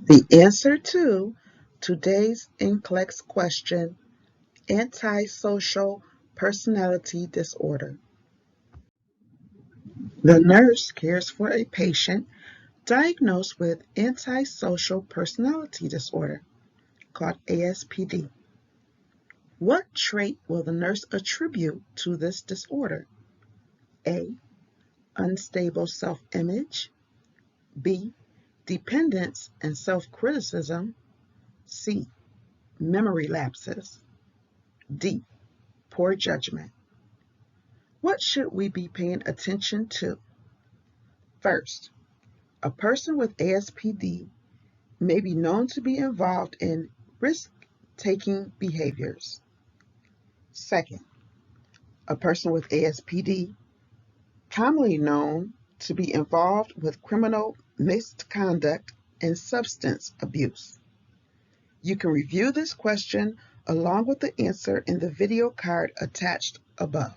The answer to today's Nclex question, antisocial personality disorder. The nurse cares for a patient diagnosed with antisocial personality disorder, called ASPD. What trait will the nurse attribute to this disorder? A. Unstable self-image. B. Dependence and self-criticism. C. Memory lapses. D. Poor judgment. What should we be paying attention to? First, a person with ASPD may be known to be involved in risk-taking behaviors. Second, a person with ASPD commonly known to be involved with criminal misconduct and substance abuse. You can review this question along with the answer in the video card attached above.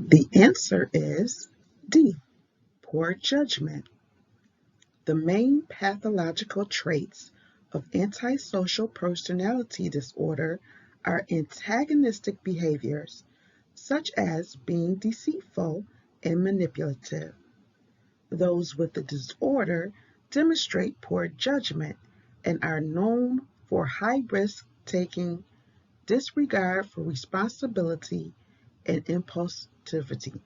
The answer is D, poor judgment. The main pathological traits of antisocial personality disorder are antagonistic behaviors, such as being deceitful and manipulative. Those with the disorder demonstrate poor judgment and are known for high risk taking, disregard for responsibility, and impulsivity.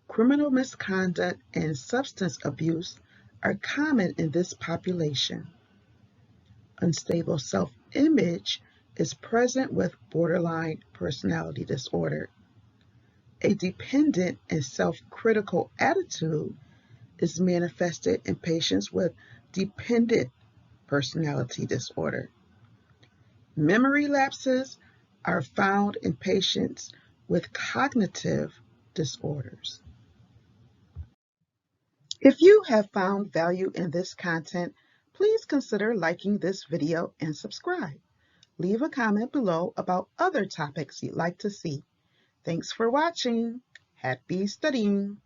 Criminal misconduct and substance abuse are common in this population. Unstable self-image is present with borderline personality disorder. A dependent and self-critical attitude is manifested in patients with dependent personality disorder. Memory lapses are found in patients with cognitive disorders. If you have found value in this content, please consider liking this video and subscribe. Leave a comment below about other topics you'd like to see. Thanks for watching. Happy studying.